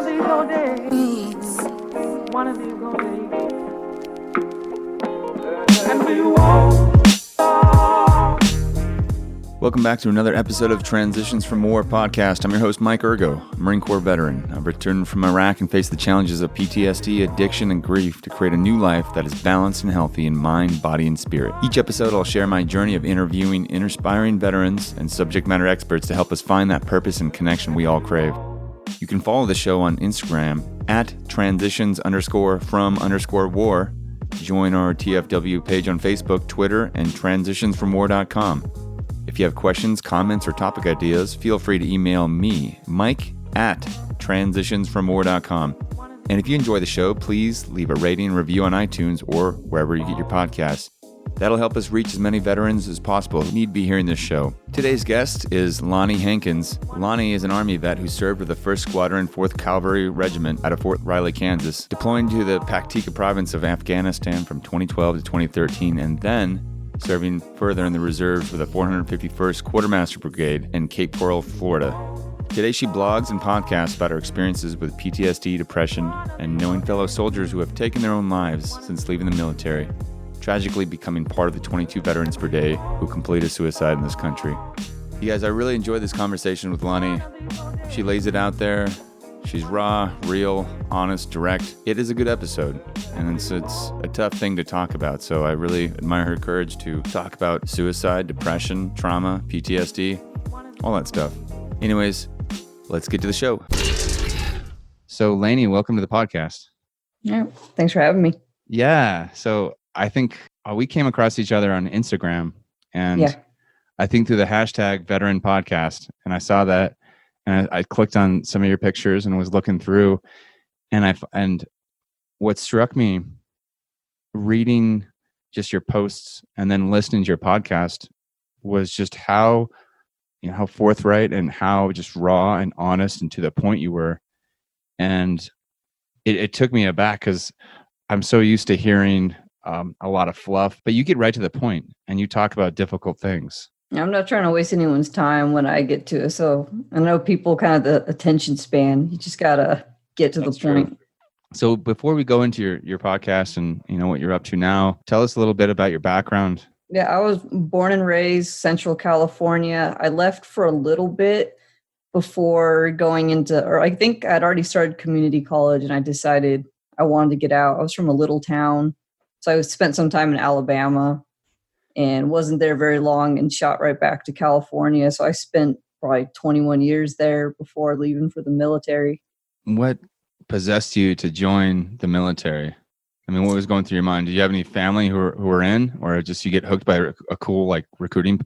of these old days, one of these old days, and we won't stop. Welcome back to another episode of Transitions from War podcast. I'm your host, Mike Ergo, a Marine Corps veteran. I've returned from Iraq and faced the challenges of PTSD, addiction, and grief to create a new life that is balanced and healthy in mind, body, and spirit. Each episode, I'll share my journey of interviewing inspiring veterans and subject matter experts to help us find that purpose and connection we all crave. You can follow the show on Instagram at transitions_from_war. Join our TFW page on Facebook, Twitter, and transitionsfromwar.com. If you have questions, comments, or topic ideas, feel free to email me, Mike, at transitionsfromwar.com. And if you enjoy the show, please leave a rating and review on iTunes or wherever you get your podcasts. That'll help us reach as many veterans as possible who need to be hearing this show. Today's guest is Lani Hankins. Lani is an Army vet who served with the 1st Squadron, 4th Cavalry Regiment out of Fort Riley, Kansas, deploying to the Paktika province of Afghanistan from 2012 to 2013, and then serving further in the reserves with the 451st Quartermaster Brigade in Cape Coral, Florida. Today she blogs and podcasts about her experiences with PTSD, depression, and knowing fellow soldiers who have taken their own lives since leaving the military, tragically becoming part of the 22 veterans per day who completed suicide in this country. You guys, I really enjoyed this conversation with Lani. She lays it out there. She's raw, real, honest, direct. It is a good episode, and it's a tough thing to talk about, so I really admire her courage to talk about suicide, depression, trauma, PTSD, all that stuff. Anyways, let's get to the show. So, Lani, welcome to the podcast. Yeah, thanks for having me. Yeah, so I think we came across each other on Instagram, and I think through the hashtag Veteran Podcast, and I saw that. And I clicked on some of your pictures and was looking through, and what struck me reading just your posts and then listening to your podcast was just how forthright and how just raw and honest and to the point you were. And it took me aback because I'm so used to hearing a lot of fluff, but you get right to the point and you talk about difficult things. I'm not trying to waste anyone's time when I get to it. So I know people kind of the attention span. You just got to get to the point. True. So before we go into your podcast and what you're up to now, tell us a little bit about your background. Yeah, I was born and raised Central California. I left for a little bit before going into, or I think I'd already started community college and I decided I wanted to get out. I was from a little town. So I spent some time in Alabama and wasn't there very long and shot right back to California. So I spent probably 21 years there before leaving for the military. What possessed you to join the military? I mean, what was going through your mind? Did you have any family who were in, or just you get hooked by a cool recruiting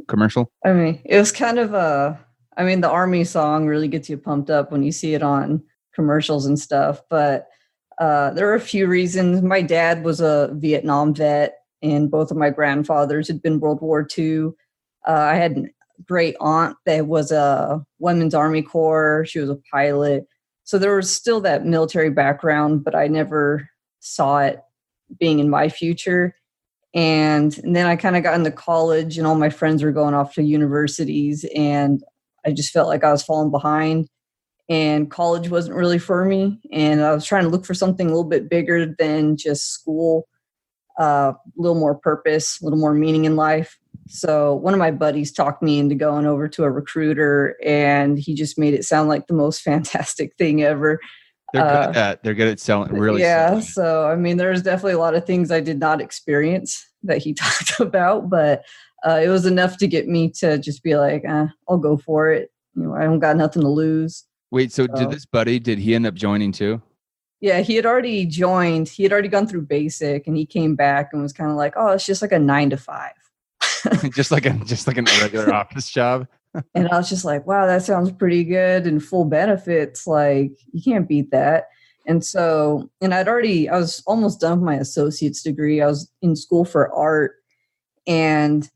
commercial? I mean, it was kind of the Army song really gets you pumped up when you see it on commercials and stuff. But there are a few reasons. My dad was a Vietnam vet, and both of my grandfathers had been World War II. I had a great aunt that was a Women's Army Corps. She was a pilot. So there was still that military background, but I never saw it being in my future. And then I kind of got into college and all my friends were going off to universities and I just felt like I was falling behind and college wasn't really for me. And I was trying to look for something a little bit bigger than just school. A little more purpose, a little more meaning in life. So one of my buddies talked me into going over to a recruiter and he just made it sound like the most fantastic thing ever. They're good at that. They're good at selling, really. Yeah. Selling. So, I mean, there's definitely a lot of things I did not experience that he talked about, but it was enough to get me to just be like, I'll go for it. I don't got nothing to lose. Wait, so did he end up joining too? Yeah, he had already joined. He had already gone through basic, and he came back and was kind of like, "Oh, it's just like a 9 to 5." just like a regular office job. And I was just like, "Wow, that sounds pretty good and full benefits. Like, you can't beat that." And so, and I was almost done with my associate's degree. I was in school for art, and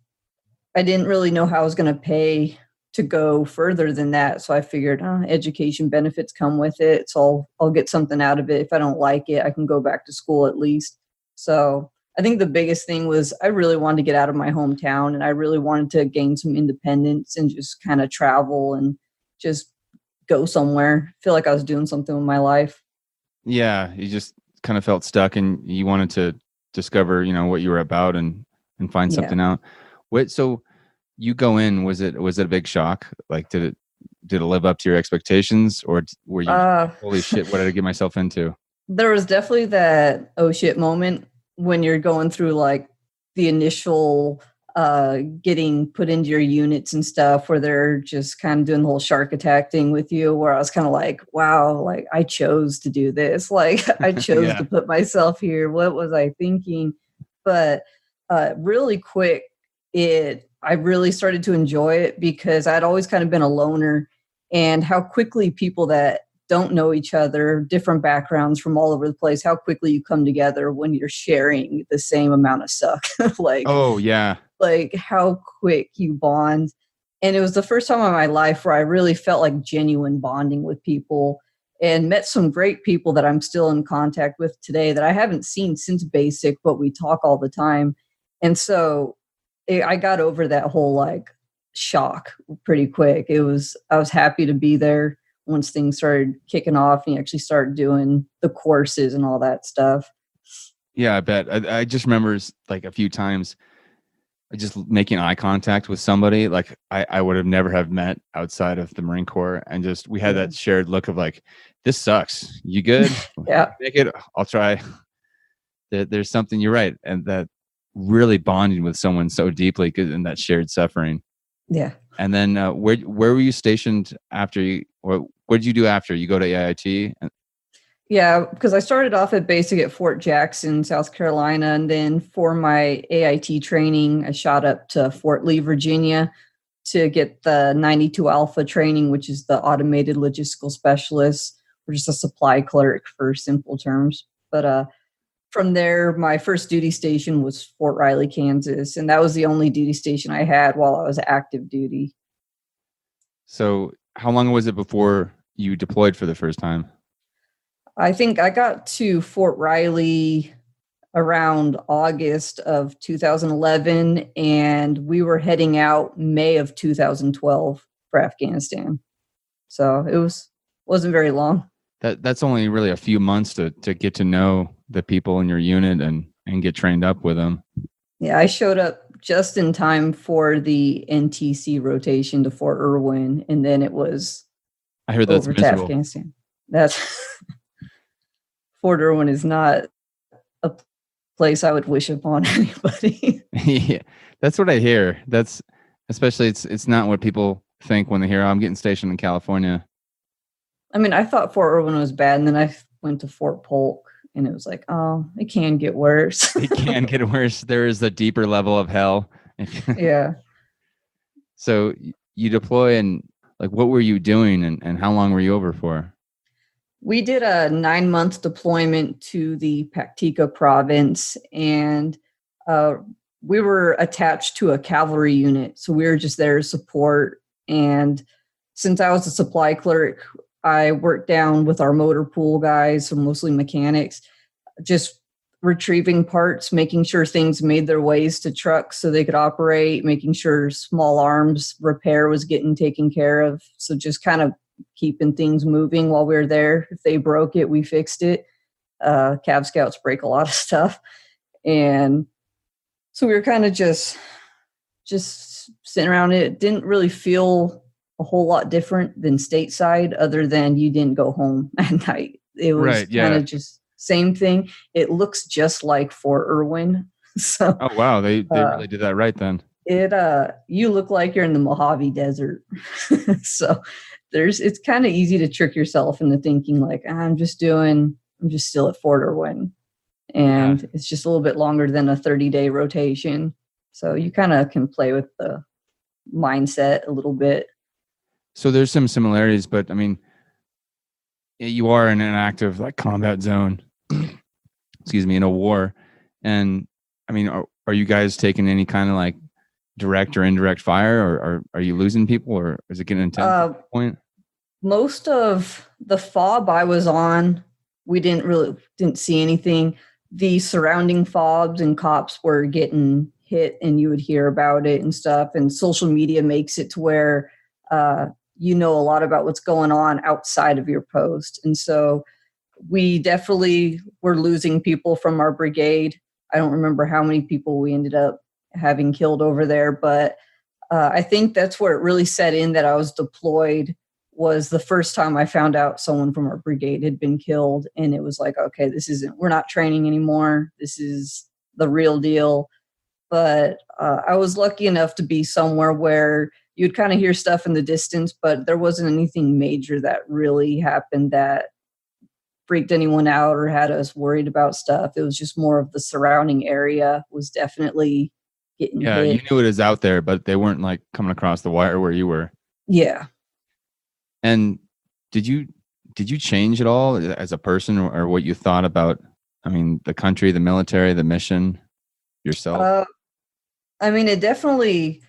I didn't really know how I was going to pay to go further than that. So I figured education benefits come with it. So I'll get something out of it. If I don't like it, I can go back to school at least. So I think the biggest thing was I really wanted to get out of my hometown and I really wanted to gain some independence and just kind of travel and just go somewhere. Feel like I was doing something with my life. Yeah, you just kind of felt stuck, and you wanted to discover, what you were about, and find Yeah. something out. So you go in, was it a big shock? Like, did it live up to your expectations, or were you holy shit, what did I get myself into? There was definitely that oh shit moment when you're going through like the initial getting put into your units and stuff, where they're just kind of doing the whole shark attack thing with you, where I was kind of like, wow, like I chose to do this. Like I chose Yeah. to put myself here. What was I thinking? But really quick, I really started to enjoy it because I'd always kind of been a loner, and how quickly people that don't know each other, different backgrounds from all over the place, how quickly you come together when you're sharing the same amount of suck. Like, oh yeah. Like how quick you bond. And it was the first time in my life where I really felt like genuine bonding with people, and met some great people that I'm still in contact with today that I haven't seen since basic, but we talk all the time. And so I got over that whole like shock pretty quick. I was happy to be there once things started kicking off and you actually started doing the courses and all that stuff. Yeah, I bet. I just remember like a few times just making eye contact with somebody like I would have never have met outside of the Marine Corps, and just we had that shared look of like, this sucks. You good? Yeah. Make it. I'll try. There's something, you're right, and that really bonding with someone so deeply in that shared suffering. Yeah. And then where were you stationed after you, or what did you do after you go to AIT? Yeah, because I started off at basic at Fort Jackson, South Carolina, and then for my AIT training, I shot up to Fort Lee, Virginia, to get the 92 Alpha training, which is the automated logistical specialist, or just a supply clerk for simple terms. But from there, my first duty station was Fort Riley, Kansas, and that was the only duty station I had while I was active duty. So how long was it before you deployed for the first time? I think I got to Fort Riley around August of 2011, and we were heading out May of 2012 for Afghanistan. So wasn't very long. That's only really a few months to get to know the people in your unit and get trained up with them. Yeah, I showed up just in time for the NTC rotation to Fort Irwin, and then it was I heard that's over to miserable. Afghanistan. That's Fort Irwin is not a place I would wish upon anybody. Yeah, that's what I hear. That's especially it's not what people think when they hear, oh, I'm getting stationed in California. I mean, I thought Fort Irwin was bad, and then I went to Fort Polk, and it was like, oh, it can get worse. It can get worse. There is a deeper level of hell. Yeah. So you deploy, and like, what were you doing, and how long were you over for? We did a 9-month deployment to the Paktika province, and we were attached to a cavalry unit. So we were just there to support. And since I was a supply clerk, I worked down with our motor pool guys, so mostly mechanics, just retrieving parts, making sure things made their ways to trucks so they could operate, making sure small arms repair was getting taken care of. So just kind of keeping things moving while we were there. If they broke it, we fixed it. Cav Scouts break a lot of stuff. And so we were kind of just sitting around. It didn't really feel a whole lot different than stateside, other than you didn't go home at night. It was kind of just same thing. It looks just like Fort Irwin. So, oh wow, they really did that right then. You look like you're in the Mojave Desert. So it's kind of easy to trick yourself into thinking like, I'm just still at Fort Irwin, and it's just a little bit longer than a 30-day rotation. So you kind of can play with the mindset a little bit. So there's some similarities, but I mean, you are in an active like combat zone, excuse me, in a war. And I mean, are you guys taking any kind of like direct or indirect fire, or are you losing people, or is it getting intense at that point? Most of the FOB I was on, we didn't see anything. The surrounding FOBs and cops were getting hit, and you would hear about it and stuff. And social media makes it to where you know a lot about what's going on outside of your post. And so we definitely were losing people from our brigade. I don't remember how many people we ended up having killed over there, but I think that's where it really set in that I was deployed, was the first time I found out someone from our brigade had been killed. And it was like, okay, we're not training anymore. This is the real deal. But I was lucky enough to be somewhere where you'd kind of hear stuff in the distance, but there wasn't anything major that really happened that freaked anyone out or had us worried about stuff. It was just more of the surrounding area was definitely getting hit. You knew it was out there, but they weren't like coming across the wire where you were. Yeah. And did you change at all as a person, or what you thought about, I mean, the country, the military, the mission, yourself? I mean, it definitely,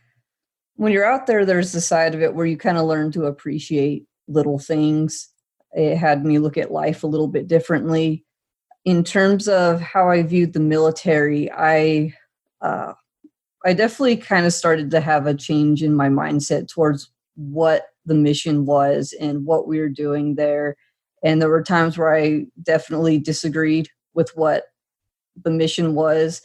when you're out there, there's the side of it where you kind of learn to appreciate little things. It had me look at life a little bit differently. In terms of how I viewed the military, I definitely kind of started to have a change in my mindset towards what the mission was and what we were doing there. And there were times where I definitely disagreed with what the mission was,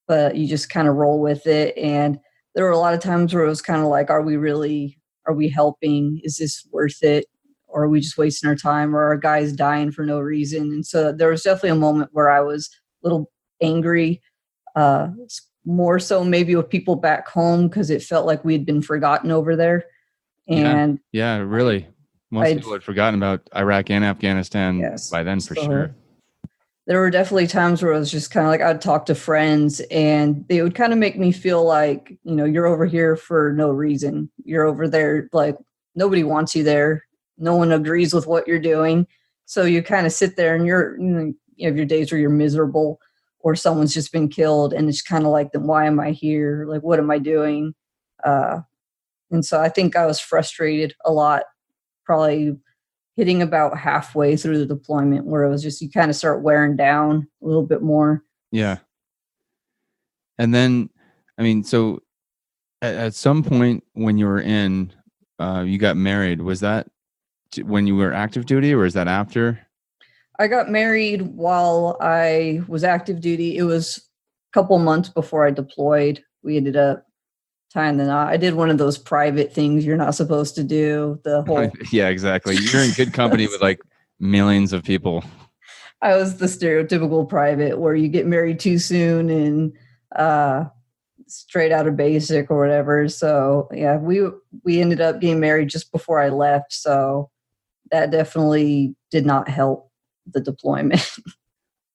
but you just kind of roll with it. And there were a lot of times where it was kind of like, are we helping? Is this worth it? Or are we just wasting our time? Or are guys dying for no reason? And so there was definitely a moment where I was a little angry, more so maybe with people back home, because it felt like we had been forgotten over there. And yeah, really. Most people had forgotten about Iraq and Afghanistan by then, for sure. There were definitely times where it was just kind of like I'd talk to friends and they would kind of make me feel like, you're over here for no reason. You're over there, like nobody wants you there. No one agrees with what you're doing. So you kind of sit there and you have your days where you're miserable or someone's just been killed. And it's kind of like, then why am I here? Like, what am I doing? And so I think I was frustrated a lot, probably hitting about halfway through the deployment, where it was just, you kind of start wearing down a little bit more. Yeah. And then, I mean, so at some point when you were in, you got married. Was that when you were active duty, or is that after? I got married while I was active duty. It was a couple months before I deployed. We ended up tying the knot. I did one of those private things you're not supposed to do. The whole yeah, exactly. You're in good company with like millions of people. I was the stereotypical private where you get married too soon and straight out of basic or whatever. So yeah, we ended up getting married just before I left. So that definitely did not help the deployment.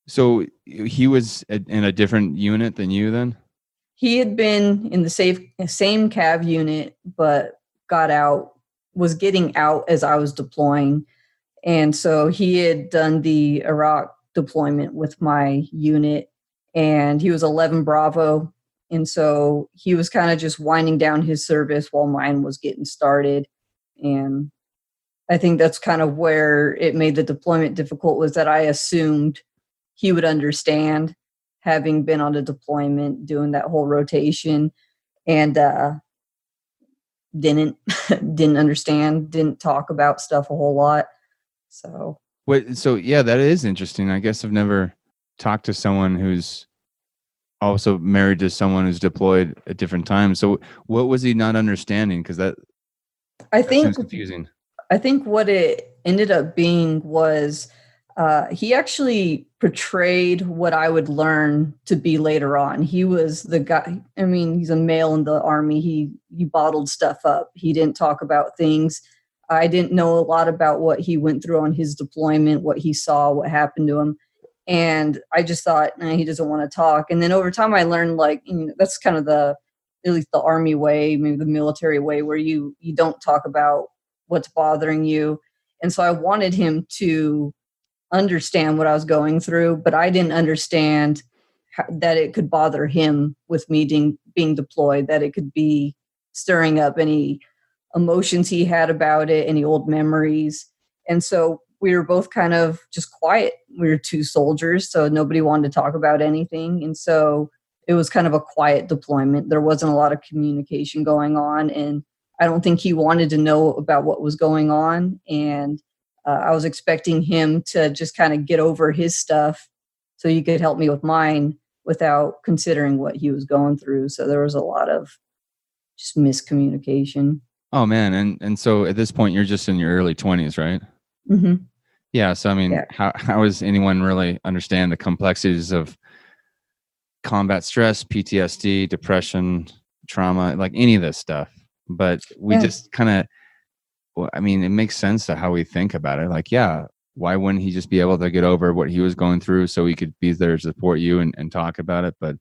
So he was in a different unit than you then? He had been in the same Cav unit, but was getting out as I was deploying. And so he had done the Iraq deployment with my unit, and he was 11 Bravo. And so he was kind of just winding down his service while mine was getting started. And I think that's kind of where it made the deployment difficult, was that I assumed he would understand, having been on a deployment, doing that whole rotation, and didn't understand, didn't talk about stuff a whole lot. So yeah, that is interesting. I guess I've never talked to someone who's also married to someone who's deployed at different times. So what was he not understanding? Because that seems confusing. I think what it ended up being was he actually portrayed what I would learn to be later on. He was the guy. I mean, he's a male in the Army. He bottled stuff up. He didn't talk about things. I didn't know a lot about what he went through on his deployment, what he saw, what happened to him. And I just thought, he doesn't want to talk. And then over time I learned, like, that's kind of at least the Army way, maybe the military way, where you don't talk about what's bothering you. And so I wanted him to understand what I was going through, but I didn't understand that it could bother him with me being deployed, that it could be stirring up any emotions he had about it, any old memories. And so we were both kind of just quiet. We were two soldiers, so nobody wanted to talk about anything. And so it was kind of a quiet deployment. There wasn't a lot of communication going on. And I don't think he wanted to know about what was going on. And I was expecting him to just kind of get over his stuff so he could help me with mine without considering what he was going through. So there was a lot of just miscommunication. Oh man. And so at this point you're just in your early 20s, right? Mm-hmm. Yeah. So, I mean, Yeah. how does anyone really understand the complexities of combat stress, PTSD, depression, trauma, like any of this stuff? But we just kind of, well, I mean, it makes sense to how we think about it. Like, yeah, why wouldn't he just be able to get over what he was going through so he could be there to support you and talk about it? But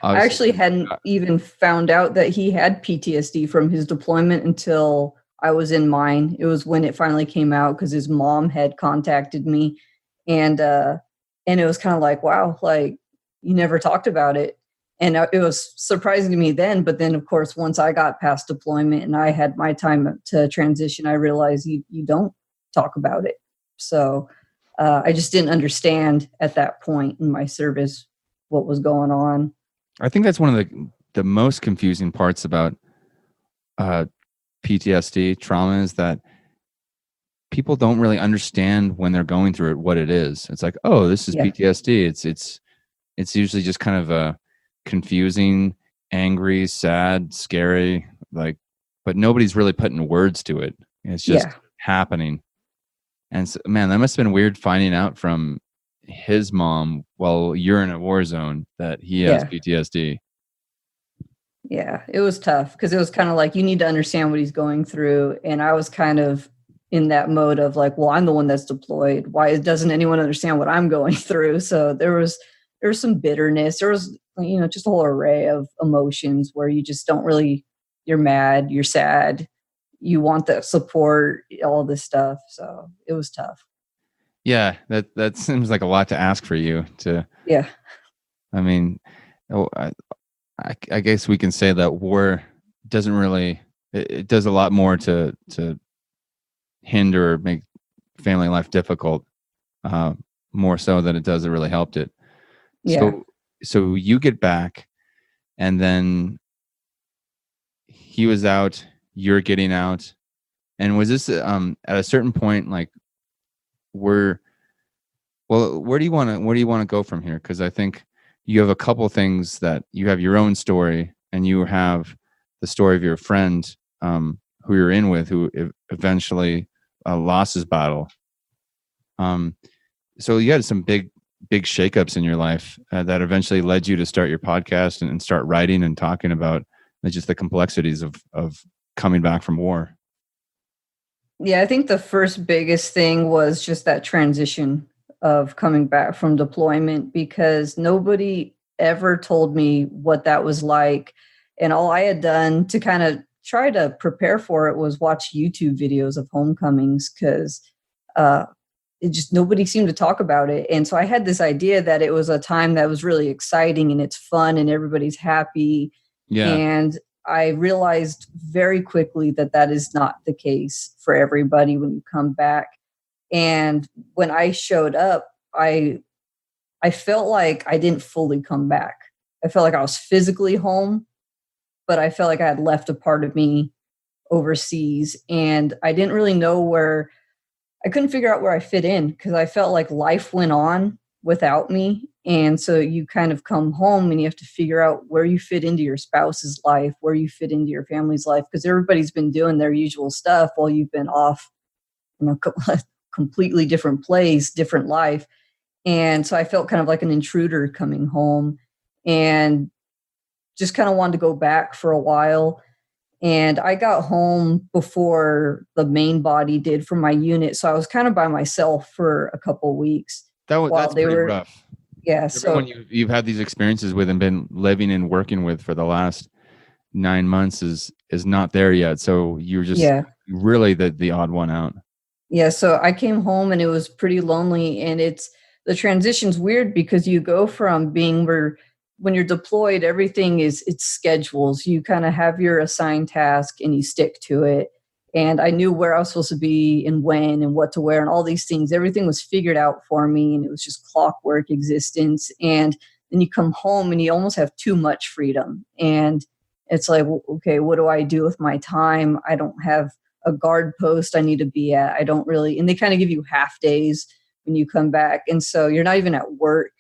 I actually hadn't even found out that he had PTSD from his deployment until I was in mine. It was when it finally came out because his mom had contacted me, and it was kind of like, wow, like you never talked about it. And it was surprising to me then. But then, of course, once I got past deployment and I had my time to transition, I realized you don't talk about it. So I just didn't understand at that point in my service what was going on. I think that's one of the most confusing parts about PTSD trauma is that people don't really understand when they're going through it what it is. It's like, oh, this is PTSD. It's usually just kind of a confusing, angry, sad, scary, like, but nobody's really putting words to it. It's just happening. And so, man, that must have been weird finding out from his mom while you're in a war zone that he has PTSD. Yeah, it was tough because it was kind of like, you need to understand what he's going through. And I was kind of in that mode of like, well, I'm the one that's deployed. Why doesn't anyone understand what I'm going through? So there was some bitterness. There was, just a whole array of emotions where you just don't really, you're mad, you're sad, you want that support, all this stuff. So it was tough. Yeah, that seems like a lot to ask for you to. Yeah. I mean, I guess we can say that war doesn't really, it does a lot more to hinder or make family life difficult, more so than it does it really helped it. Yeah. So you get back and then he was out, you're getting out. And was this at a certain point, like where do you want to go from here? Because I think you have a couple things that you have your own story and you have the story of your friend who you're in with, who eventually lost his battle. So you had some big shakeups in your life that eventually led you to start your podcast and start writing and talking about just the complexities of coming back from war. Yeah, I think the first biggest thing was just that transition of coming back from deployment, because nobody ever told me what that was like. And all I had done to kind of try to prepare for it was watch YouTube videos of homecomings, because it just, nobody seemed to talk about it. And so I had this idea that it was a time that was really exciting and it's fun and everybody's happy. Yeah. And I realized very quickly that that is not the case for everybody when you come back. And when I showed up, I felt like I didn't fully come back. I felt like I was physically home, but I felt like I had left a part of me overseas. And I didn't really know I couldn't figure out where I fit in, because I felt like life went on without me. And so you kind of come home and you have to figure out where you fit into your spouse's life, where you fit into your family's life, because everybody's been doing their usual stuff while you've been off in a completely different place, different life. And so I felt kind of like an intruder coming home, and just kind of wanted to go back for a while. And I got home before the main body did from my unit. So I was kind of by myself for a couple of weeks. That's pretty rough. Yeah. Everyone you've had these experiences with and been living and working with for the last 9 months is not there yet. So you're just really the odd one out. Yeah. So I came home and it was pretty lonely, and the transition's weird because you go from being when you're deployed, everything it's schedules. You kind of have your assigned task and you stick to it. And I knew where I was supposed to be and when and what to wear and all these things. Everything was figured out for me, and it was just clockwork existence. And then you come home and you almost have too much freedom. And it's like, okay, what do I do with my time? I don't have a guard post I need to be at. I don't really, and they kind of give you half days when you come back. And so you're not even at work.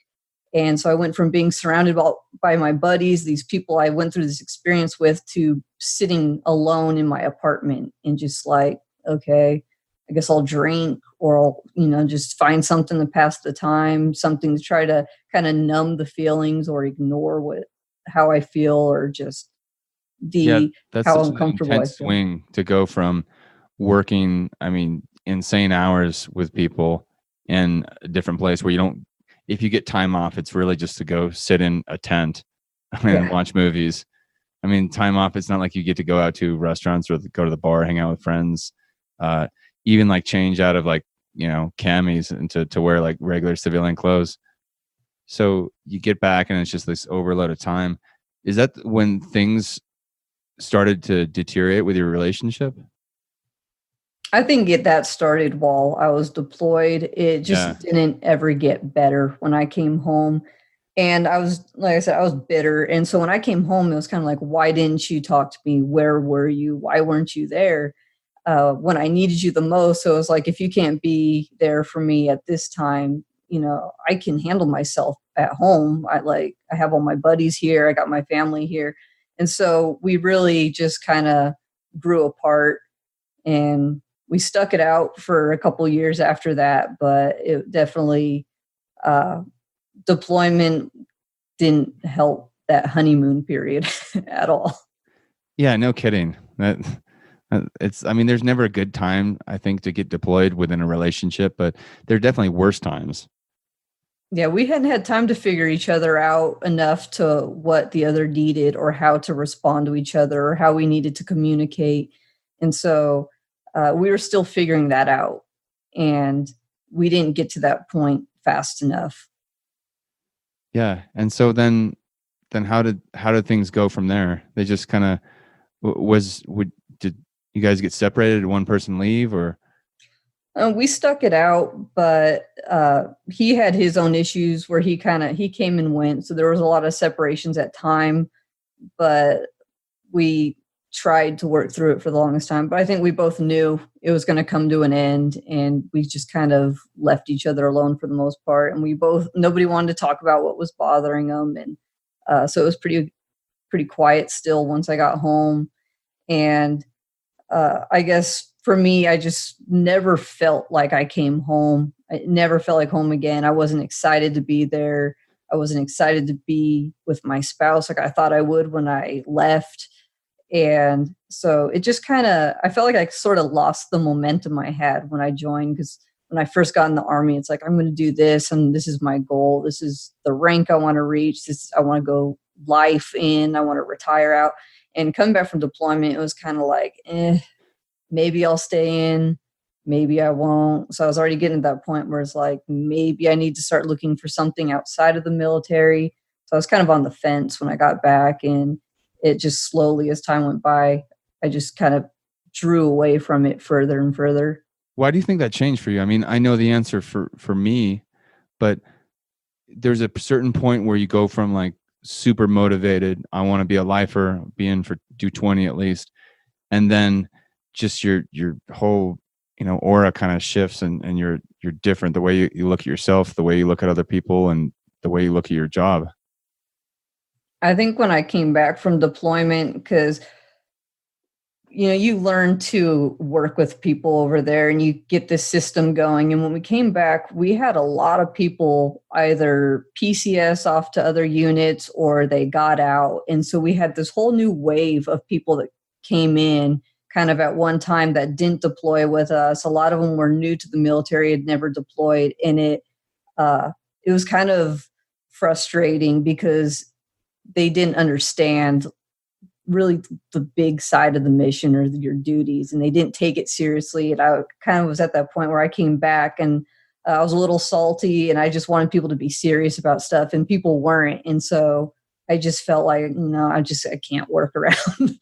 And so I went from being surrounded by my buddies, these people I went through this experience with, to sitting alone in my apartment and just like, okay, I guess I'll drink, or I'll, just find something to pass the time, something to try to kind of numb the feelings or ignore how I feel, or just That's how such an uncomfortable I intense feel. swing to go from working, insane hours with people in a different place where if you get time off, it's really just to go sit in a tent and watch movies. Time off, it's not like you get to go out to restaurants or go to the bar, hang out with friends, even like change out of like, camis and to wear like regular civilian clothes. So you get back and it's just this overload of time. Is that when things started to deteriorate with your relationship? I think that started while I was deployed. It just didn't ever get better when I came home. And I was, like I said, I was bitter. And so when I came home, it was kind of like, why didn't you talk to me? Where were you? Why weren't you there when I needed you the most? So it was like, if you can't be there for me at this time, I can handle myself at home. I have all my buddies here. I got my family here. And so we really just kind of grew apart, and we stuck it out for a couple years after that. But it definitely, deployment didn't help that honeymoon period at all. Yeah, no kidding. There's never a good time, I think, to get deployed within a relationship, but there are definitely worse times. Yeah, we hadn't had time to figure each other out enough to what the other needed, or how to respond to each other, or how we needed to communicate. And so we were still figuring that out, and we didn't get to that point fast enough. Yeah. And so then how did things go from there? They just kind of did you guys get separated? Did one person leave, or? We stuck it out, but he had his own issues where he came and went. So there was a lot of separations at time, but we tried to work through it for the longest time. But I think we both knew it was going to come to an end, and we just kind of left each other alone for the most part. And nobody wanted to talk about what was bothering them. And so it was pretty quiet still once I got home. And I guess for me, I just never felt like I came home. I never felt like home again. I wasn't excited to be there. I wasn't excited to be with my spouse like I thought I would when I left. And so it just I felt like I sort of lost the momentum I had when I joined, because when I first got in the Army, it's like, I'm going to do this, and this is my goal. This is the rank I want to reach. I want to go life in. I want to retire out. And coming back from deployment, it was kind of like, maybe I'll stay in, maybe I won't. So I was already getting to that point where it's like, maybe I need to start looking for something outside of the military. So I was kind of on the fence when I got back, and it just slowly, as time went by, I just kind of drew away from it further and further. Why do you think that changed for you? I know the answer for me, but there's a certain point where you go from like super motivated, I want to be a lifer, be in for do 20 at least, and then just your whole aura kind of shifts, and you're different. The way you look at yourself, the way you look at other people, and the way you look at your job. I think when I came back from deployment, because you learn to work with people over there, and you get this system going. And when we came back, we had a lot of people either PCS off to other units, or they got out. And so we had this whole new wave of people that came in kind of at one time that didn't deploy with us. A lot of them were new to the military, had never deployed. And it was kind of frustrating because they didn't understand really the big side of the mission or your duties, and they didn't take it seriously. And I kind of was at that point where I came back, and I was a little salty, and I just wanted people to be serious about stuff, and people weren't. And so I just felt like, I can't work around.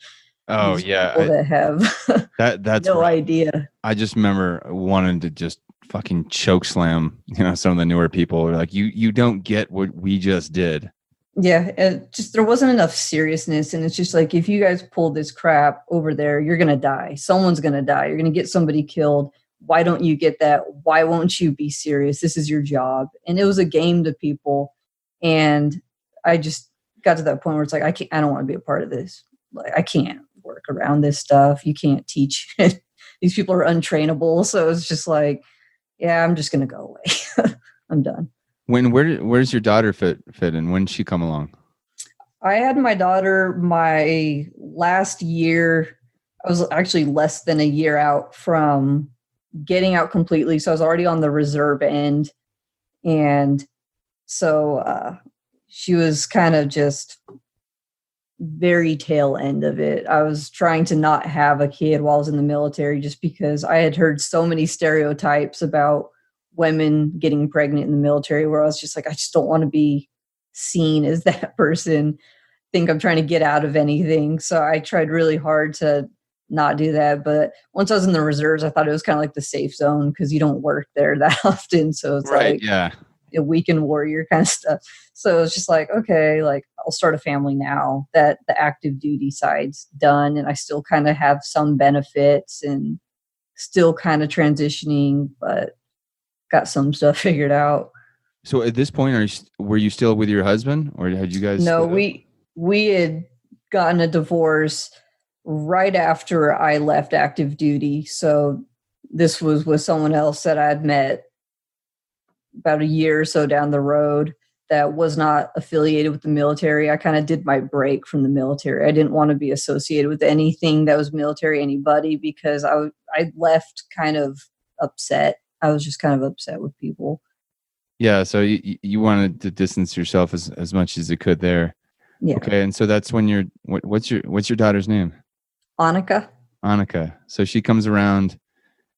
Oh yeah. People that have that's no right. idea. I just remember wanting to just fucking choke slam, some of the newer people. Like, you don't get what we just did. Yeah, it just there wasn't enough seriousness, and it's just like if you guys pull this crap over there, you're gonna die. Someone's gonna die. You're gonna get somebody killed. Why don't you get that? Why won't you be serious? This is your job. And it was a game to people, and I just got to that point where it's like I can't. I don't want to be a part of this. Like I can't work around this stuff. You can't teach it. These people are untrainable, so it's just like, yeah, I'm just gonna go away. I'm done. Where's your daughter fit in? When did she come along? I had my daughter my last year. I was actually less than a year out from getting out completely. So I was already on the reserve end. And so she was kind of just very tail end of it. I was trying to not have a kid while I was in the military just because I had heard so many stereotypes about women getting pregnant in the military where I was just like, I just don't want to be seen as that person, think I'm trying to get out of anything. So I tried really hard to not do that. But once I was in the reserves, I thought it was kind of like the safe zone because you don't work there that often. So it's Right. like Yeah. a weekend warrior kind of stuff. So it's just like, okay, like I'll start a family now that the active duty side's done. And I still kind of have some benefits and still kind of transitioning, but got some stuff figured out. So at this point, were you still with your husband, or had you guys? No, we had gotten a divorce right after I left active duty. So this was with someone else that I had met about a year or so down the road that was not affiliated with the military. I kind of did my break from the military. I didn't want to be associated with anything that was military, anybody, because I left kind of upset. I was just kind of upset with people. Yeah. So you wanted to distance yourself as much as you could there. Yeah. Okay. And so that's when what's your daughter's name? Annika. So she comes around,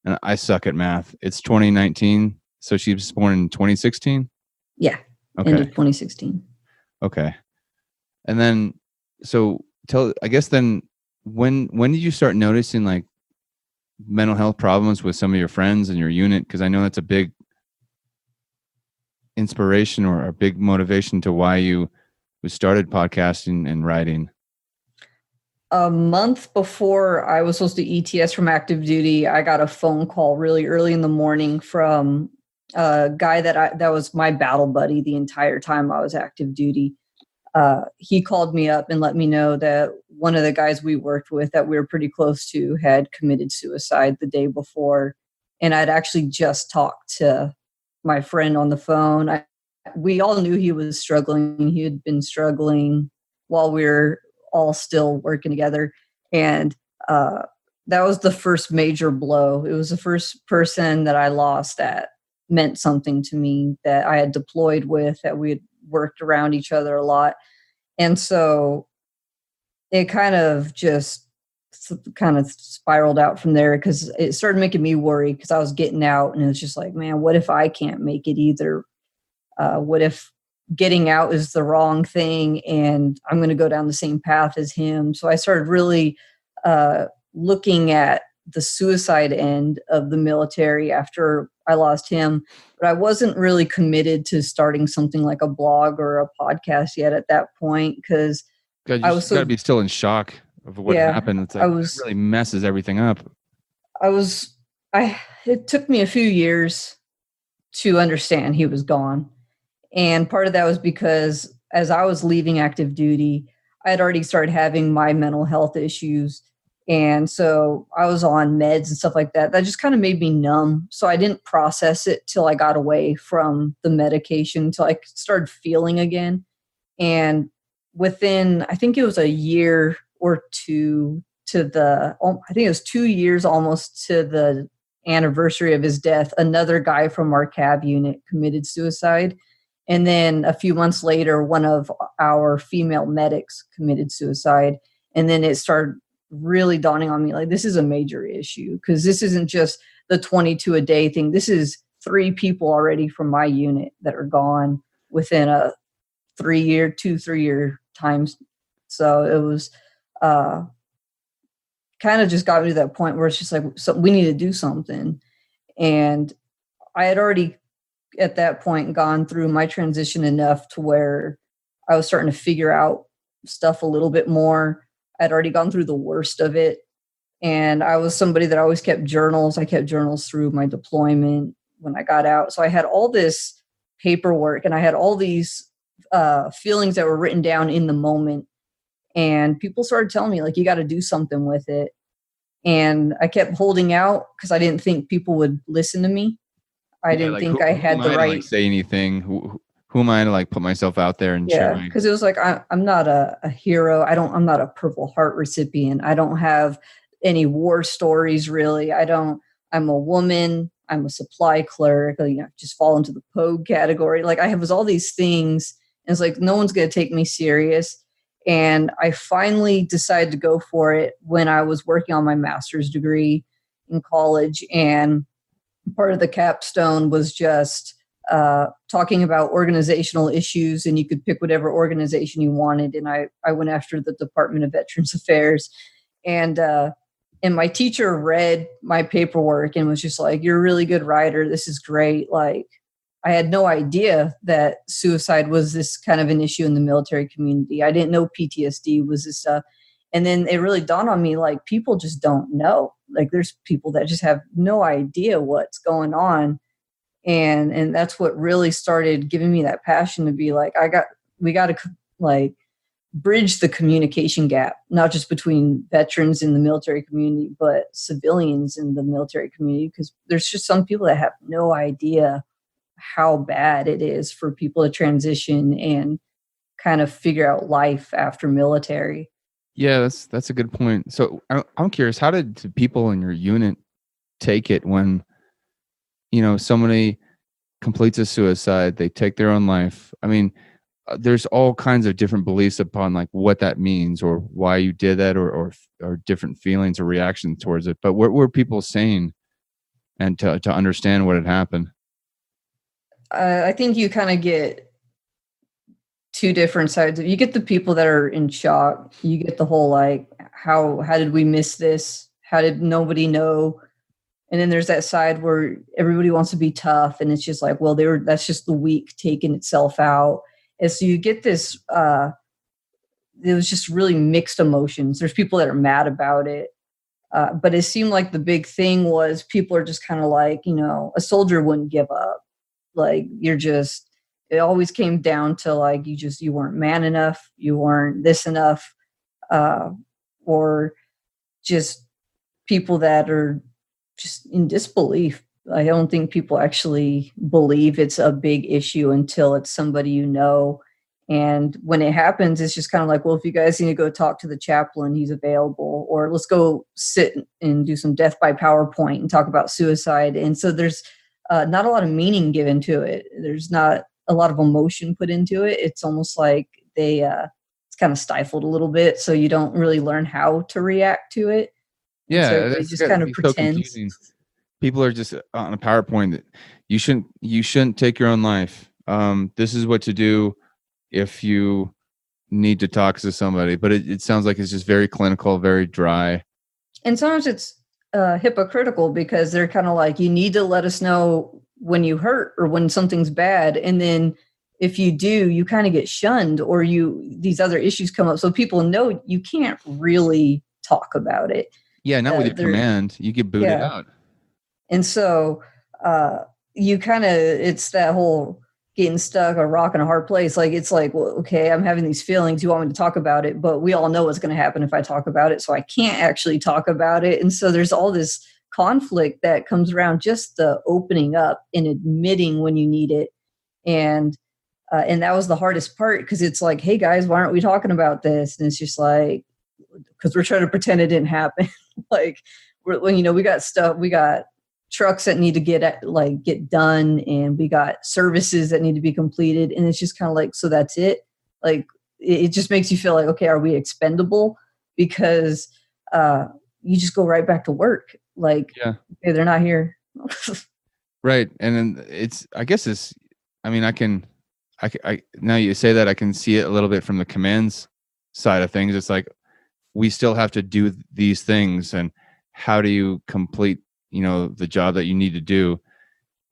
and I suck at math. It's 2019. So she was born in 2016? Yeah. Okay. End of 2016. Okay. And then, so I guess then when did you start noticing like mental health problems with some of your friends in your unit? Because I know that's a big inspiration or a big motivation to why you started podcasting and writing. A month before I was supposed to ETS from active duty, I got a phone call really early in the morning from a guy that was my battle buddy the entire time I was active duty. He called me up and let me know that one of the guys we worked with that we were pretty close to had committed suicide the day before. And I'd actually just talked to my friend on the phone. We all knew he was struggling. He had been struggling while we were all still working together. And that was the first major blow. It was the first person that I lost that meant something to me, that I had deployed with, that we had worked around each other a lot. And so it kind of spiraled out from there because it started making me worry because I was getting out and it was just like, man, what if I can't make it either? What if getting out is the wrong thing and I'm going to go down the same path as him? So I started really looking at the suicide end of the military after I lost him, but I wasn't really committed to starting something like a blog or a podcast yet at that point because I was got to be still in shock of what happened. It's like it really messes everything up. It took me a few years to understand he was gone. And part of that was because as I was leaving active duty, I had already started having my mental health issues. And so I was on meds and stuff like that. That just kind of made me numb. So I didn't process it till I got away from the medication, till I started feeling again. And within, I think it was a year or two I think it was 2 years almost to the anniversary of his death, another guy from our CAV unit committed suicide. And then a few months later, one of our female medics committed suicide. And then it started really dawning on me, like, this is a major issue because this isn't just the 22 a day thing. This is 3 people already from my unit that are gone within a 3 year times. So it was kind of just got me to that point where it's just like, so we need to do something. And I had already at that point gone through my transition enough to where I was starting to figure out stuff a little bit more. I'd already gone through the worst of it. And I was somebody that always kept journals. I kept journals through my deployment when I got out. So I had all this paperwork and I had all these feelings that were written down in the moment. And people started telling me, like, you got to do something with it. And I kept holding out because I didn't think people would listen to me. I didn't think I had the right. To, like, say anything? Who am I to, like, put myself out there and share? Yeah, because it was like I'm not a hero. I'm not a Purple Heart recipient. I don't have any war stories really. I'm a woman. I'm a supply clerk. Just fall into the Pogue category. Like I was all these things, and it's like no one's gonna take me serious. And I finally decided to go for it when I was working on my master's degree in college. And part of the capstone was just talking about organizational issues, and you could pick whatever organization you wanted. And I went after the Department of Veterans Affairs. And my teacher read my paperwork and was just like, "You're a really good writer. This is great." Like, I had no idea that suicide was this kind of an issue in the military community. I didn't know PTSD was this stuff. And then it really dawned on me, like, people just don't know. Like, there's people that just have no idea what's going on. And that's what really started giving me that passion to be like, we got to like bridge the communication gap, not just between veterans in the military community, but civilians in the military community. Because there's just some people that have no idea how bad it is for people to transition and kind of figure out life after military. Yeah, that's a good point. So I'm curious, how did the people in your unit take it when, somebody completes a suicide, they take their own life? I mean, there's all kinds of different beliefs upon like what that means or why you did that or different feelings or reactions towards it. But what were people saying and to understand what had happened? I think you kind of get two different sides. You get the people that are in shock. You get the whole like, how did we miss this? How did nobody know? And then there's that side where everybody wants to be tough, and it's just like, well, that's just the weak taking itself out. And so you get this. It was just really mixed emotions. There's people that are mad about it, but it seemed like the big thing was people are just kind of like, a soldier wouldn't give up. Like it always came down to like, you weren't man enough. You weren't this enough. Or just people that are just in disbelief. I don't think people actually believe it's a big issue until it's somebody And when it happens, it's just kind of like, well, if you guys need to go talk to the chaplain, he's available. Or let's go sit and do some death by PowerPoint and talk about suicide. And so there's not a lot of meaning given to it. There's not a lot of emotion put into it. It's almost like it's kind of stifled a little bit. So you don't really learn how to react to it. Yeah, so it just kind of pretends. So people are just on a PowerPoint that you shouldn't take your own life. This is what to do if you need to talk to somebody. But it sounds like it's just very clinical, very dry. And sometimes it's hypocritical because they're kind of like, you need to let us know when you hurt or when something's bad. And then if you do, you kind of get shunned or these other issues come up. So people know you can't really talk about it. Yeah, not with your command. You get booted out. And so it's that whole getting stuck a rock in a hard place. Like, it's like, well, okay, I'm having these feelings. You want me to talk about it, but we all know what's going to happen if I talk about it. So I can't actually talk about it. And so there's all this conflict that comes around just the opening up and admitting when you need it. And that was the hardest part because it's like, hey guys, why aren't we talking about this? And it's just like, because we're trying to pretend it didn't happen. Like, we got stuff, we got trucks that need to get done, and we got services that need to be completed, and it's just kind of like, so that's it. Like, it just makes you feel like, okay, are we expendable? Because you just go right back to work. Like, okay, they're not here. Right, and then I now you say that, I can see it a little bit from the commands side of things. It's like, we still have to do these things, and how do you complete, the job that you need to do?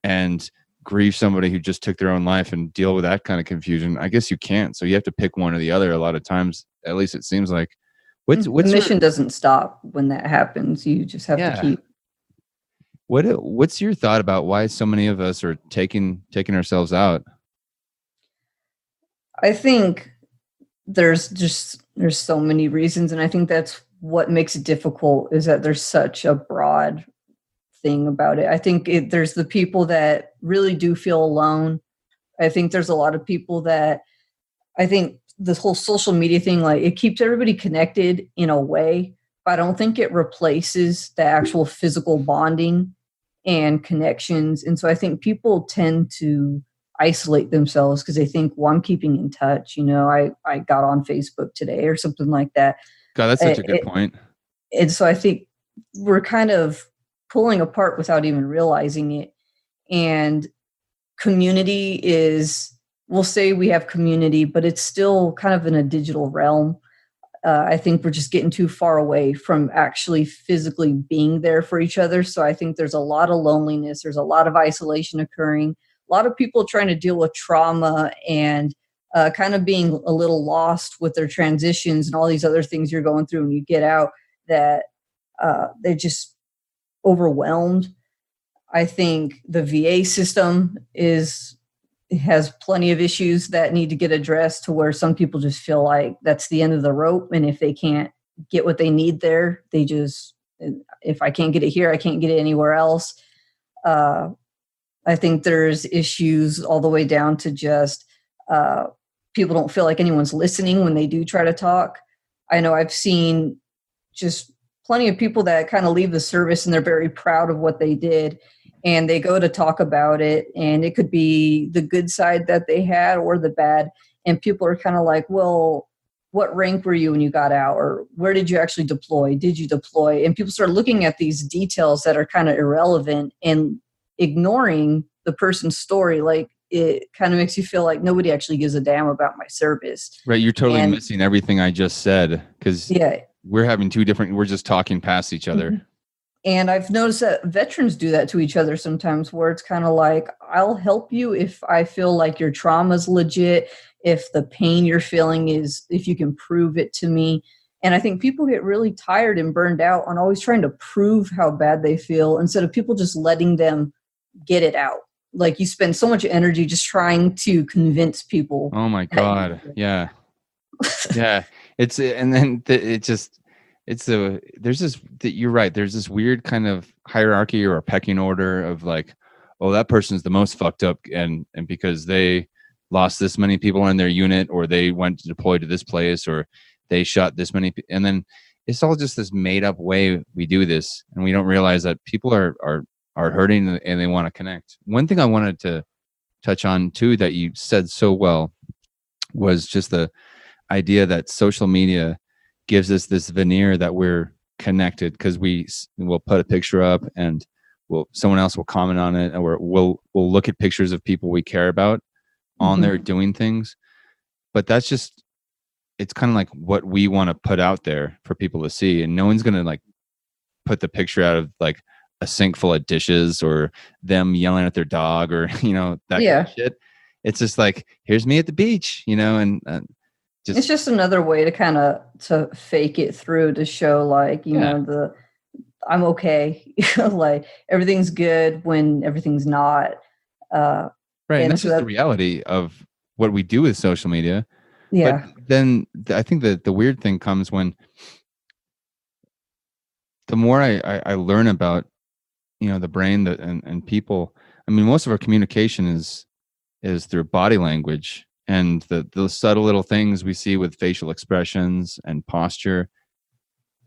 And grieve somebody who just took their own life and deal with that kind of confusion. I guess you can't. So you have to pick one or the other a lot of times. At least it seems like. The What's mission your, doesn't stop when that happens. You just have to yeah. keep. What's your thought about why so many of us are taking ourselves out? I think there's so many reasons, and I think that's what makes it difficult, is that there's such a broad thing about it. I think there's the people that really do feel alone. I think there's a lot of people that, I think this whole social media thing, like, it keeps everybody connected in a way, but I don't think it replaces the actual physical bonding and connections. And so I think people tend to isolate themselves because they think, well, I'm keeping in touch. I got on Facebook today or something like that. God, that's such a good point. And so I think we're kind of pulling apart without even realizing it. And community is, we'll say we have community, but it's still kind of in a digital realm. I think we're just getting too far away from actually physically being there for each other. So I think there's a lot of loneliness. There's a lot of isolation occurring. A lot of people trying to deal with trauma and kind of being a little lost with their transitions and all these other things you're going through when you get out, that they're just overwhelmed. I think the VA system has plenty of issues that need to get addressed, to where some people just feel like that's the end of the rope. And if they can't get what they need there, if I can't get it here, I can't get it anywhere else. I think there's issues all the way down to just people don't feel like anyone's listening when they do try to talk. I know I've seen just plenty of people that kind of leave the service and they're very proud of what they did, and they go to talk about it, and it could be the good side that they had or the bad. And people are kind of like, well, what rank were you when you got out? Or where did you actually deploy? Did you deploy? And people start looking at these details that are kind of irrelevant and ignoring the person's story. Like, it kind of makes you feel like nobody actually gives a damn about my service. Right. You're totally missing everything I just said, because we're having we're just talking past each other. Mm-hmm. And I've noticed that veterans do that to each other sometimes, where it's kind of like, I'll help you if I feel like your trauma is legit, if the pain you're feeling is, if you can prove it to me. And I think people get really tired and burned out on always trying to prove how bad they feel, instead of people just letting them get it out. Like, you spend so much energy just trying to convince people. Oh my God. Yeah. Yeah. You're right. There's this weird kind of hierarchy or a pecking order of like, oh, that person's the most fucked up. And because they lost this many people in their unit, or they went to deploy to this place, or they shot this many. And then it's all just this made up way we do this. And we don't realize that people are hurting and they want to connect. One thing I wanted to touch on too, that you said so well, was just the idea that social media gives us this veneer that we're connected, because we'll put a picture up and someone else will comment on it, or we'll look at pictures of people we care about on there doing things. But that's just, it's kind of like what we want to put out there for people to see, and no one's gonna like put the picture out of like a sink full of dishes or them yelling at their dog, or that kind of shit. It's just like, here's me at the beach, and it's just another way to fake it through, to show like, I'm okay, like everything's good when everything's not. Right. And that's just the reality of what we do with social media. Yeah. But then I think that the weird thing comes when the more I learn about, the brain and people. I mean, most of our communication is through body language, and the subtle little things we see with facial expressions and posture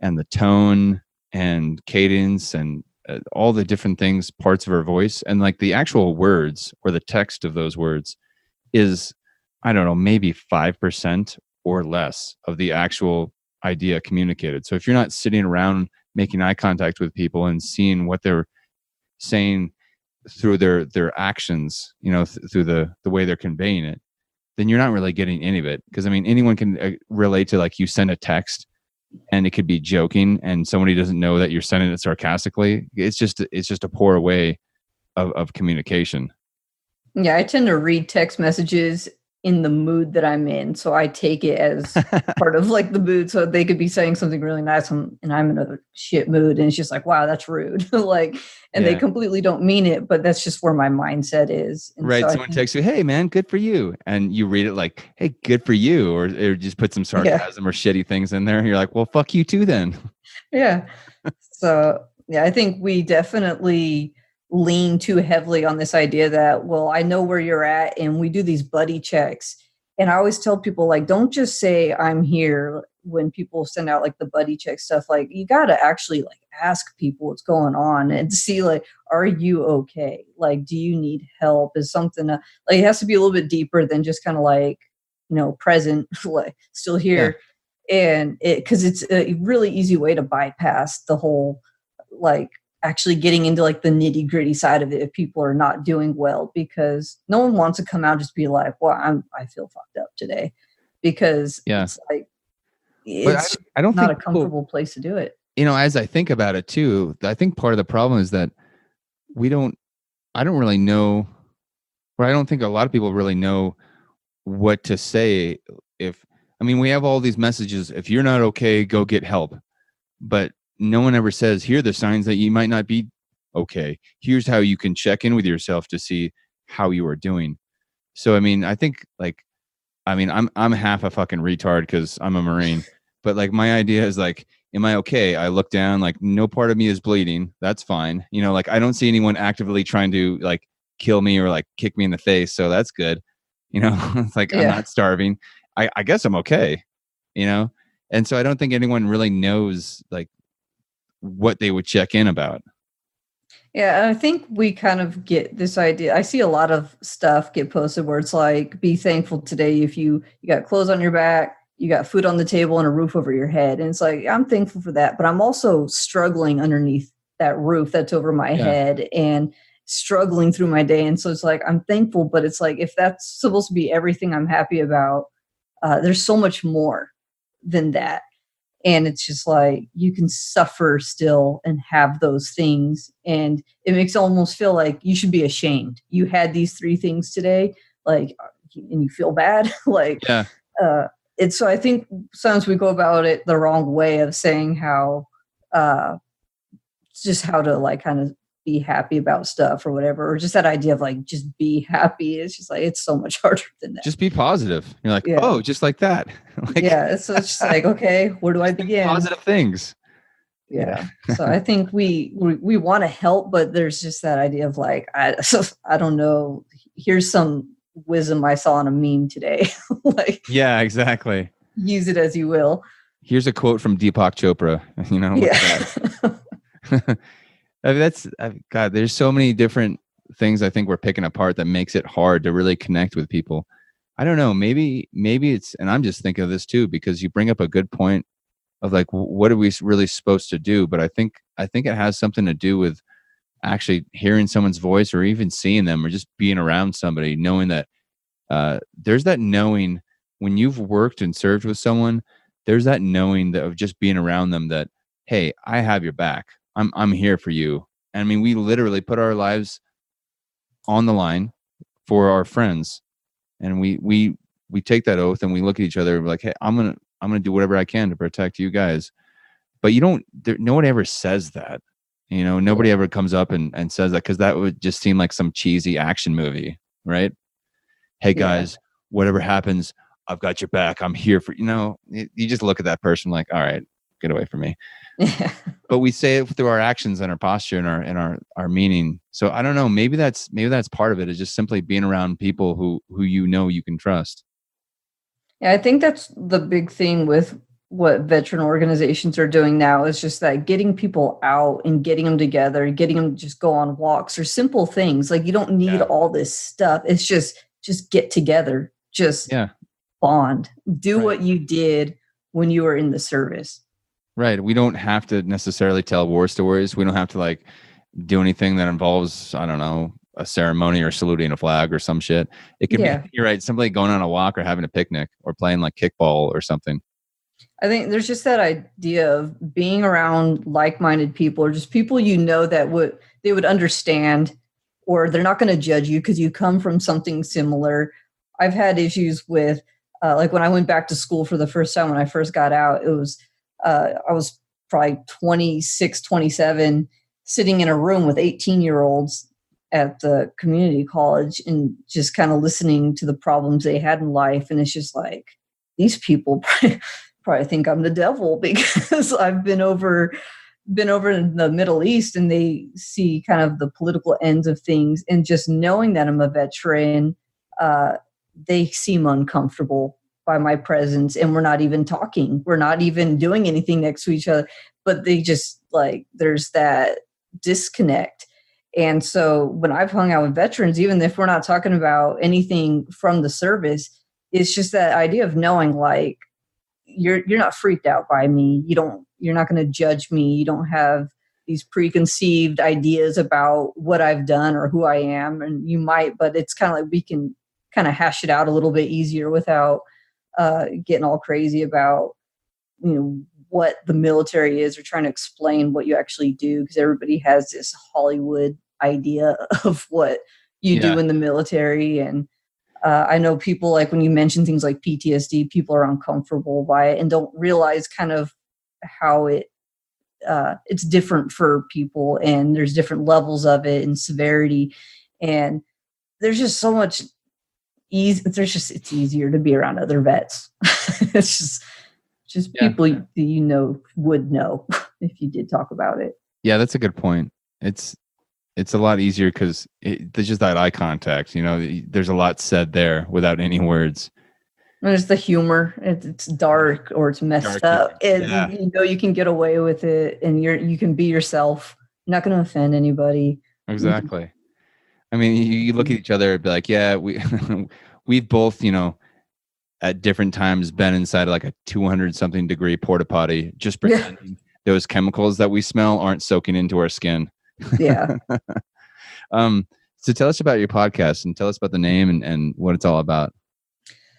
and the tone and cadence and all the different things, parts of our voice, and like the actual words or the text of those words is, I don't know, maybe 5% or less of the actual idea communicated. So if you're not sitting around making eye contact with people and seeing what they're saying through their actions, through the way they're conveying it, then you're not really getting any of it. Because I mean, anyone can relate to, like, you send a text and it could be joking and somebody doesn't know that you're sending it sarcastically. It's just a poor way of communication. Yeah, I tend to read text messages in the mood that I'm in. So I take it as part of like the mood. So they could be saying something really nice and I'm in a shit mood. And it's just like, wow, that's rude. Like, and they Yeah. completely don't mean it, but that's just where my mindset is. And so Right. I Someone think, texts you, "Hey man, good for you." And you read it like, "Hey, good for you," or just put some yeah, sarcasm or shitty things in there. And you're like, "Well, fuck you too then." yeah. So yeah, I think we definitely lean too heavily on this idea that, well, I know where you're at, and we do these buddy checks. And I always tell people, like, don't just say I'm here when people send out like the buddy check stuff. Like, you got to actually like ask people what's going on and see like, are you okay? Like, do you need help? Is something like it has to be a little bit deeper than just kind of like, present, like still Yeah. here. And because it's a really easy way to bypass the whole like actually getting into like the nitty gritty side of it if people are not doing well, because no one wants to come out and just be like, well, I feel fucked up today, because Yeah. it's like But it's I don't not think a comfortable place to do it. as I think about it too, I think part of the problem is that we don't, I don't really know, or I don't think a lot of people really know what to say. We have all these messages. If you're not okay, go get help. But no one ever says, here are the signs that you might not be okay. Here's how you can check in with yourself to see how you are doing. So, I think I'm half a fucking retard because I'm a Marine, but like my idea is like, am I okay? I look down, like no part of me is bleeding. That's fine. Like I don't see anyone actively trying to like kill me or like kick me in the face. So that's good. It's like I'm Yeah. not starving. I guess I'm okay, you know? And so I don't think anyone really knows like what they would check in about. Yeah, and I think we kind of get this idea. I see a lot of stuff get posted where it's like, be thankful today if you got clothes on your back, you got food on the table and a roof over your head. And it's like, I'm thankful for that, but I'm also struggling underneath that roof that's over my Yeah. head and struggling through my day. And so it's like, I'm thankful, but it's like, if that's supposed to be everything I'm happy about, there's so much more than that. And it's just like you can suffer still and have those things, and it makes it almost feel like you should be ashamed you had these three things today, like, and you feel bad. Like, Yeah. it's so I think sometimes we go about it the wrong way of saying how uh just how to like kind of be happy about stuff or whatever, or just that idea of like just be happy. It's just like it's so much harder than that. Just be positive. You're like, Yeah. oh, just like that. Like, Yeah, so it's just like, okay, where do I think begin? positive things. Yeah. So I think we want to help, but there's just that idea of like, I don't know. Here's some wisdom I saw in a meme today. Like, Yeah, exactly. use it as you will. Here's a quote from Deepak Chopra. Look at that. Yeah. God, there's so many different things I think we're picking apart that makes it hard to really connect with people. I don't know. Maybe it's, and I'm just thinking of this too, because you bring up a good point of like, what are we really supposed to do? But I think it has something to do with actually hearing someone's voice or even seeing them or just being around somebody, knowing that there's that knowing when you've worked and served with someone, there's that knowing that of just being around them that, hey, I have your back. I'm here for you. And we literally put our lives on the line for our friends. And we take that oath and we look at each other and we're like, hey, I'm gonna do whatever I can to protect you guys. But no one ever says that. Nobody ever comes up and says that, because that would just seem like some cheesy action movie, right? Hey guys, whatever happens, I've got your back. I'm here for you just look at that person like, all right, get away from me. Yeah. But we say it through our actions and our posture and our meaning. So I don't know. Maybe that's part of it, is just simply being around people who you can trust. Yeah, I think that's the big thing with what veteran organizations are doing now, is just that getting people out and getting them together, getting them to just go on walks or simple things. Like, you don't need all this stuff. It's just get together, just bond, do what you did when you were in the service. Right. We don't have to necessarily tell war stories. We don't have to like do anything that involves, I don't know, a ceremony or saluting a flag or some shit. It could be, you're right, simply going on a walk or having a picnic or playing like kickball or something. I think there's just that idea of being around like-minded people, or just people that would understand or they're not going to judge you because you come from something similar. I've had issues with, like when I went back to school for the first time, when I first got out, it was, I was probably 26, 27, sitting in a room with 18-year-olds at the community college and just kind of listening to the problems they had in life. And it's just like, these people probably think I'm the devil because I've been over in the Middle East and they see kind of the political ends of things. And just knowing that I'm a veteran, they seem uncomfortable by my presence, and we're not even talking. We're not even doing anything next to each other, but they just like, there's that disconnect. And so when I've hung out with veterans, even if we're not talking about anything from the service, it's just that idea of knowing like, you're not freaked out by me. You're not going to judge me. You don't have these preconceived ideas about what I've done or who I am. And you might, but it's kind of like we can kind of hash it out a little bit easier without getting all crazy about, what the military is or trying to explain what you actually do. Because everybody has this Hollywood idea of what you do in the military. And I know people, like when you mention things like PTSD, people are uncomfortable by it and don't realize kind of how it's different for people, and there's different levels of it and severity. And there's just so much it's easier to be around other vets. It's just people would know if you did talk about it. Yeah, that's a good point. It's a lot easier because there's just that eye contact. There's a lot said there without any words. There's the humor. It's dark or it's messed up. And you can get away with it, and you can be yourself. You're not going to offend anybody. Exactly. I mean, you look at each other and be like, yeah, we've both, at different times been inside like a 200 something degree porta potty, just pretending those chemicals that we smell aren't soaking into our skin. Yeah. So tell us about your podcast and tell us about the name and what it's all about.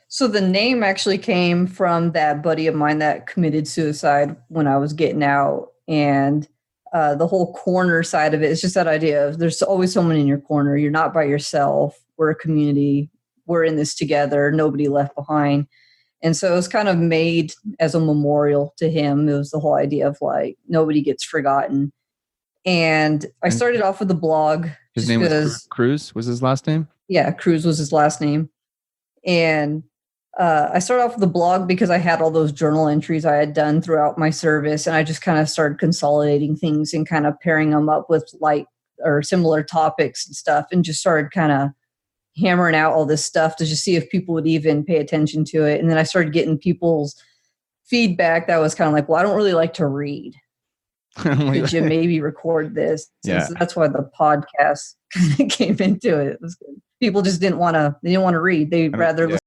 So the name actually came from that buddy of mine that committed suicide when I was getting out. And the whole corner side of it is just that idea of there's always someone in your corner. You're not by yourself. We're a community. We're in this together. Nobody left behind. And so it was kind of made as a memorial to him. It was the whole idea of like, nobody gets forgotten. And I started off with a blog. His name was Kruse, was his last name? Yeah, Kruse was his last name. And I started off with the blog because I had all those journal entries I had done throughout my service. And I just kind of started consolidating things and kind of pairing them up with like or similar topics and stuff, and just started kind of hammering out all this stuff to just see if people would even pay attention to it. And then I started getting people's feedback that was kind of like, well, I don't really like to read. Could you maybe record this? Yeah. So that's why the podcast kind of came into it. It was good. People just didn't want to read. They'd rather listen